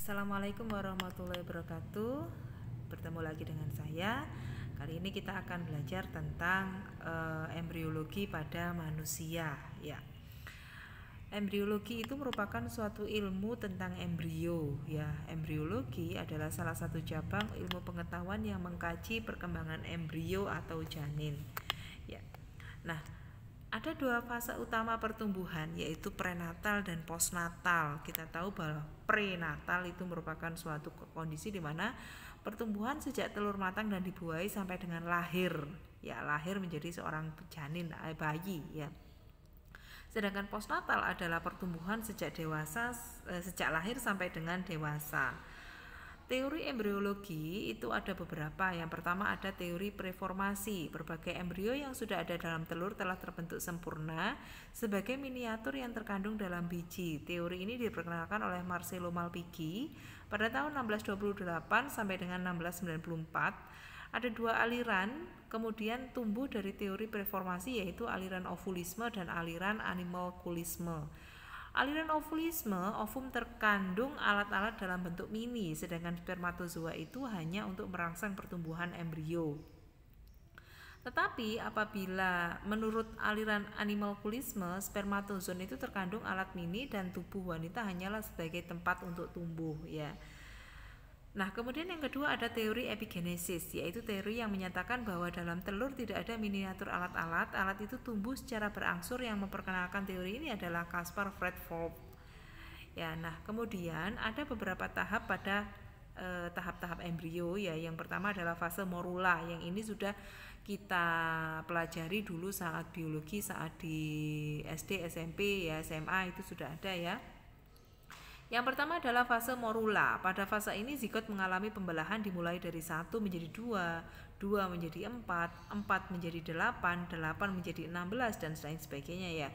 Assalamualaikum warahmatullahi wabarakatuh. Bertemu lagi dengan saya. Kali ini kita akan belajar tentang embriologi pada manusia. Ya, embriologi itu merupakan suatu ilmu tentang embrio. Ya, embriologi adalah salah satu cabang ilmu pengetahuan yang mengkaji perkembangan embrio atau janin. Ya, nah, ada dua fase utama pertumbuhan, yaitu prenatal dan postnatal. Kita tahu bahwa prenatal itu merupakan suatu kondisi di mana pertumbuhan sejak telur matang dan dibuahi sampai dengan lahir. Ya, lahir menjadi seorang janin, bayi, ya. Sedangkan postnatal adalah pertumbuhan sejak dewasa, sejak lahir sampai dengan dewasa. Teori embriologi itu ada beberapa. Yang pertama ada teori preformasi. Berbagai embrio yang sudah ada dalam telur telah terbentuk sempurna sebagai miniatur yang terkandung dalam biji. Teori ini diperkenalkan oleh Marcello Malpighi pada tahun 1628 sampai dengan 1694. Ada dua aliran kemudian tumbuh dari teori preformasi, yaitu aliran ovulisme dan aliran animalculisme. Aliran ovulisme, ovum terkandung alat-alat dalam bentuk mini, sedangkan spermatozoa itu hanya untuk merangsang pertumbuhan embrio. Tetapi apabila menurut aliran animalculisme, spermatozoon itu terkandung alat mini dan tubuh wanita hanyalah sebagai tempat untuk tumbuh, ya. Nah, kemudian yang kedua ada teori epigenesis, yaitu teori yang menyatakan bahwa dalam telur tidak ada miniatur alat-alat. Alat itu tumbuh secara berangsur. Yang memperkenalkan teori ini adalah Caspar Fredvolk. Ya, nah kemudian ada beberapa tahap pada tahap-tahap embrio, ya. Yang pertama adalah fase morula. Yang ini sudah kita pelajari dulu saat biologi, saat di SD, SMP, ya, SMA itu sudah ada, ya. Yang pertama adalah fase morula. Pada fase ini zigot mengalami pembelahan dimulai dari 1 menjadi 2, 2 menjadi 4, 4 menjadi 8, 8 menjadi 16 dan lain sebagainya, ya.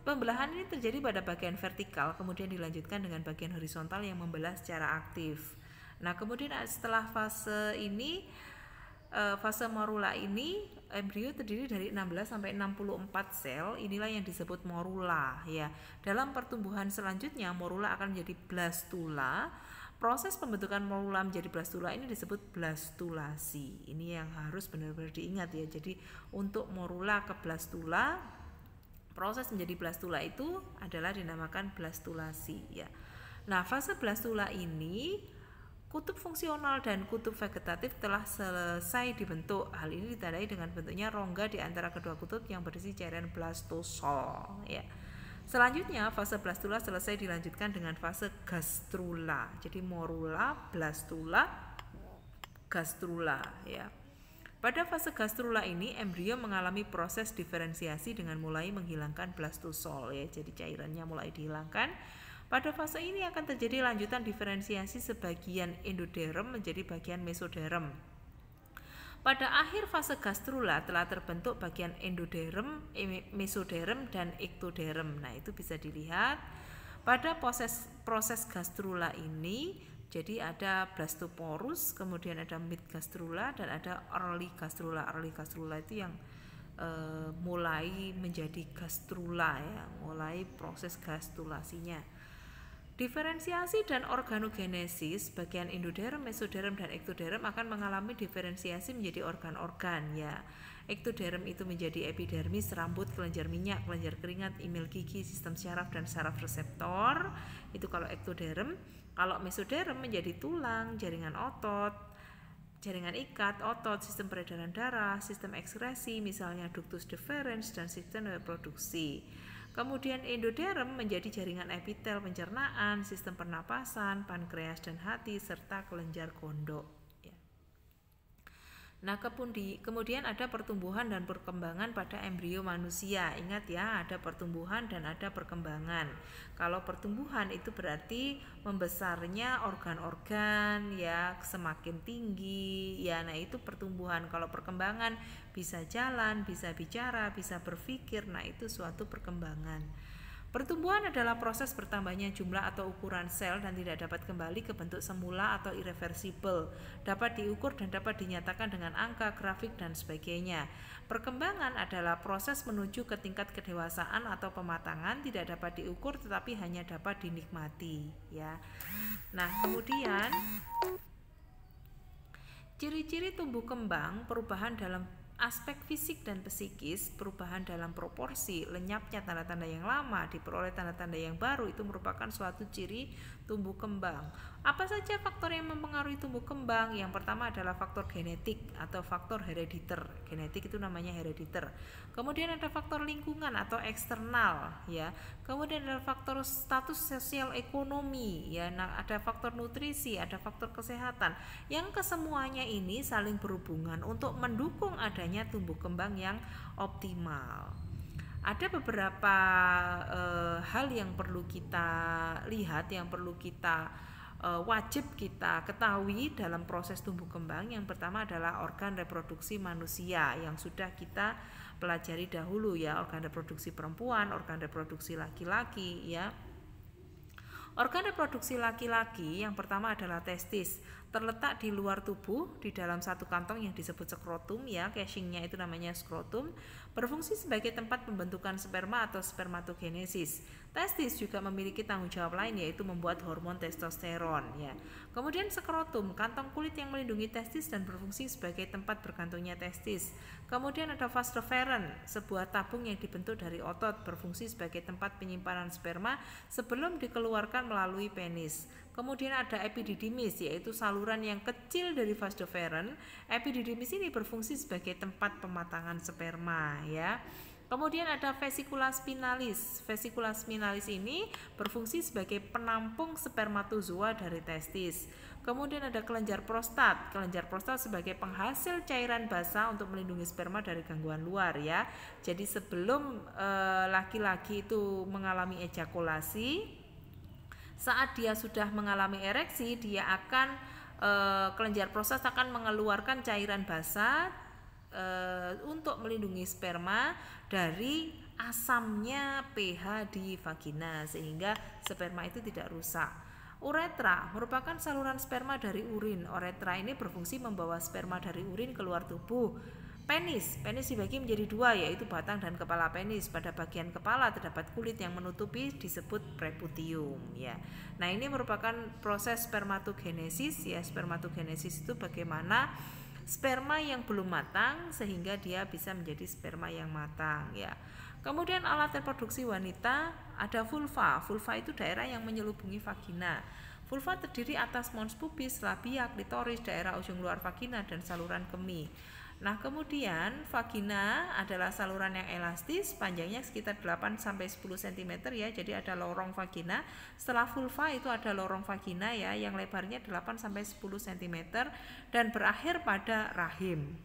Pembelahan ini terjadi pada bagian vertikal, kemudian dilanjutkan dengan bagian horizontal yang membelah secara aktif. Nah, kemudian setelah fase ini, fase morula ini, embrio terdiri dari 16 sampai 64 sel. Inilah yang disebut morula, ya. Dalam pertumbuhan selanjutnya morula akan menjadi blastula. Proses pembentukan morula menjadi blastula ini disebut blastulasi. Ini yang harus benar-benar diingat, ya. Jadi untuk morula ke blastula, proses menjadi blastula itu adalah dinamakan blastulasi, ya. Nah, fase blastula ini kutub fungsional dan kutub vegetatif telah selesai dibentuk. Hal ini ditandai dengan bentuknya rongga di antara kedua kutub yang berisi cairan blastosol, ya. Selanjutnya fase blastula selesai dilanjutkan dengan fase gastrula. Jadi morula, blastula, gastrula, ya. Pada fase gastrula ini embrio mengalami proses diferensiasi dengan mulai menghilangkan blastosol, ya. Jadi cairannya mulai dihilangkan. Pada fase ini akan terjadi lanjutan diferensiasi sebagian endoderm menjadi bagian mesoderm. Pada akhir fase gastrula telah terbentuk bagian endoderm, mesoderm, dan ektoderm. Nah, itu bisa dilihat pada proses gastrula ini. Jadi ada blastoporus, kemudian ada mid gastrula, dan ada early gastrula. Early gastrula itu yang mulai menjadi gastrula, ya, mulai proses gastrulasinya. Diferensiasi dan organogenesis, bagian endoderm, mesoderm, dan ektoderm akan mengalami diferensiasi menjadi organ-organ, ya. Ektoderm itu menjadi epidermis, rambut, kelenjar minyak, kelenjar keringat, imil gigi, sistem syaraf, dan saraf reseptor. Itu kalau ektoderm. Kalau mesoderm menjadi tulang, jaringan otot, jaringan ikat, otot, sistem peredaran darah, sistem ekskresi, misalnya ductus deferens, dan sistem reproduksi. Kemudian endoderm menjadi jaringan epitel pencernaan, sistem pernapasan, pankreas dan hati, serta kelenjar gondok, ya. Nah, kemudian ada pertumbuhan dan perkembangan pada embrio manusia. Ingat, ya, ada pertumbuhan dan ada perkembangan. Kalau pertumbuhan itu berarti membesarnya organ-organ, ya, semakin tinggi, ya. Nah, itu pertumbuhan. Kalau perkembangan bisa jalan, bisa bicara, bisa berpikir. Nah, itu suatu perkembangan. Pertumbuhan adalah proses bertambahnya jumlah atau ukuran sel dan tidak dapat kembali ke bentuk semula atau irreversible. Dapat diukur dan dapat dinyatakan dengan angka, grafik, dan sebagainya. Perkembangan adalah proses menuju ke tingkat kedewasaan atau pematangan, tidak dapat diukur tetapi hanya dapat dinikmati, ya. Nah, kemudian ciri-ciri tumbuh kembang, perubahan dalam aspek fisik dan psikis, perubahan dalam proporsi, lenyapnya tanda-tanda yang lama, diperoleh tanda-tanda yang baru, itu merupakan suatu ciri tumbuh kembang. Apa saja faktor yang mempengaruhi tumbuh kembang? Yang pertama adalah faktor genetik atau faktor herediter. Genetik itu namanya herediter. Kemudian ada faktor lingkungan atau eksternal, ya. Kemudian ada faktor status sosial ekonomi, ya. Nah, ada faktor nutrisi, ada faktor kesehatan. Yang kesemuanya ini saling berhubungan untuk mendukung adanya tumbuh kembang yang optimal. Ada beberapa hal yang perlu kita lihat, yang perlu kita wajib kita ketahui dalam proses tumbuh kembang. Yang pertama adalah organ reproduksi manusia yang sudah kita pelajari dahulu, ya, organ reproduksi perempuan, organ reproduksi laki-laki, ya. Organ reproduksi laki-laki yang pertama adalah testis, terletak di luar tubuh di dalam satu kantong yang disebut skrotum, ya, casingnya itu namanya skrotum, berfungsi sebagai tempat pembentukan sperma atau spermatogenesis. Testis juga memiliki tanggung jawab lain, yaitu membuat hormon testosteron, ya. Kemudian skrotum, kantong kulit yang melindungi testis dan berfungsi sebagai tempat bergantungnya testis. Kemudian ada vas deferens, sebuah tabung yang dibentuk dari otot, berfungsi sebagai tempat penyimpanan sperma sebelum dikeluarkan melalui penis. Kemudian ada epididymis, yaitu saluran yang kecil dari vas deferens. Epididymis ini berfungsi sebagai tempat pematangan sperma, ya. Kemudian ada vesicula spinalis. Vesicula spinalis ini berfungsi sebagai penampung spermatozoa dari testis. Kemudian ada kelenjar prostat. Kelenjar prostat sebagai penghasil cairan basah untuk melindungi sperma dari gangguan luar, ya. Jadi sebelum laki-laki itu mengalami ejakulasi, saat dia sudah mengalami ereksi, dia akan kelenjar prostat akan mengeluarkan cairan basah untuk melindungi sperma dari asamnya pH di vagina, sehingga sperma itu tidak rusak. Uretra merupakan saluran sperma dari urin. Uretra ini berfungsi membawa sperma dari urin keluar tubuh. Penis dibagi menjadi dua, yaitu batang dan kepala penis. Pada bagian kepala terdapat kulit yang menutupi, disebut preputium, ya. Nah, ini merupakan proses spermatogenesis, ya. Spermatogenesis itu bagaimana sperma yang belum matang sehingga dia bisa menjadi sperma yang matang, ya. Kemudian alat reproduksi wanita, ada vulva. Vulva itu daerah yang menyelubungi vagina. Vulva terdiri atas mons pubis, labia, klitoris, daerah ujung luar vagina, dan saluran kemih. Nah, kemudian vagina adalah saluran yang elastis, panjangnya sekitar 8-10 cm, ya. Jadi ada lorong vagina. Setelah vulva itu ada lorong vagina, ya, yang lebarnya 8-10 cm dan berakhir pada rahim.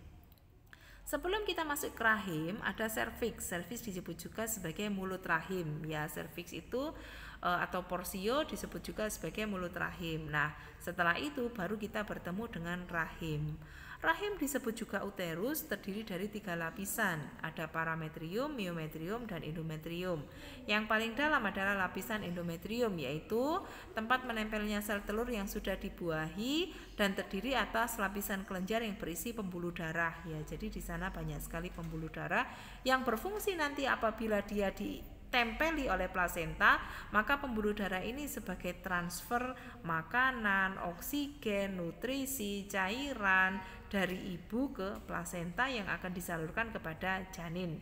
Sebelum kita masuk ke rahim, ada serviks. Serviks disebut juga sebagai mulut rahim, ya. Serviks itu atau porsio disebut juga sebagai mulut rahim. Nah, setelah itu baru kita bertemu dengan rahim. Rahim disebut juga uterus, terdiri dari 3 lapisan. Ada parametrium, myometrium, dan endometrium. Yang paling dalam adalah lapisan endometrium, yaitu tempat menempelnya sel telur yang sudah dibuahi dan terdiri atas lapisan kelenjar yang berisi pembuluh darah, ya. Jadi di sana banyak sekali pembuluh darah yang berfungsi nanti apabila dia ditempeli oleh plasenta, maka pembuluh darah ini sebagai transfer makanan, oksigen, nutrisi, cairan dari ibu ke plasenta yang akan disalurkan kepada janin.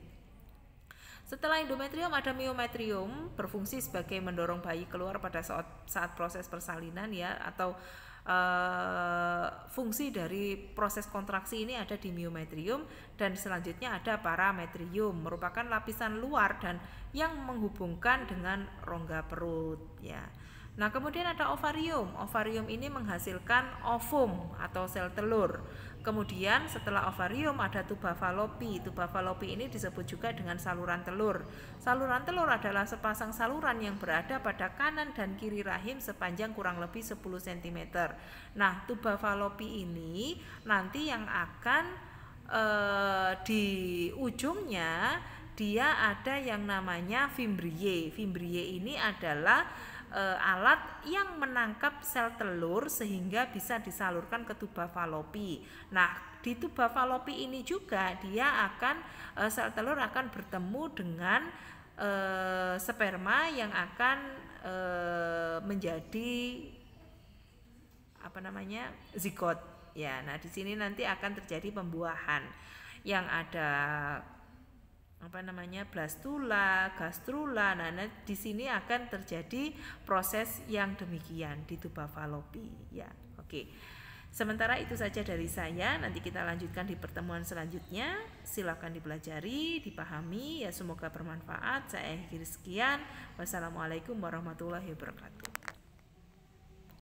Setelah endometrium ada myometrium, berfungsi sebagai mendorong bayi keluar pada saat proses persalinan, ya, atau fungsi dari proses kontraksi ini ada di myometrium. Dan selanjutnya ada parametrium, merupakan lapisan luar dan yang menghubungkan dengan rongga perut, ya. Nah, kemudian ada ovarium. Ovarium ini menghasilkan ovum atau sel telur. Kemudian setelah ovarium ada tuba falopi. Tuba falopi ini disebut juga dengan saluran telur. Saluran telur adalah sepasang saluran yang berada pada kanan dan kiri rahim sepanjang kurang lebih 10 cm. Nah, tuba falopi ini nanti yang akan di ujungnya dia ada yang namanya fimbriae. Fimbriae ini adalah alat yang menangkap sel telur sehingga bisa disalurkan ke tuba falopi. Nah, di tuba falopi ini juga dia akan sel telur akan bertemu dengan sperma yang akan menjadi zigot. Ya, nah di sini nanti akan terjadi pembuahan yang ada blastula, gastrula. Nah, di sini akan terjadi proses yang demikian di tuba falopi ya. Oke. Sementara itu saja dari saya. Nanti kita lanjutkan di pertemuan selanjutnya. Silakan dipelajari, dipahami ya, semoga bermanfaat. Saya akhiri sekian. Wassalamualaikum warahmatullahi wabarakatuh.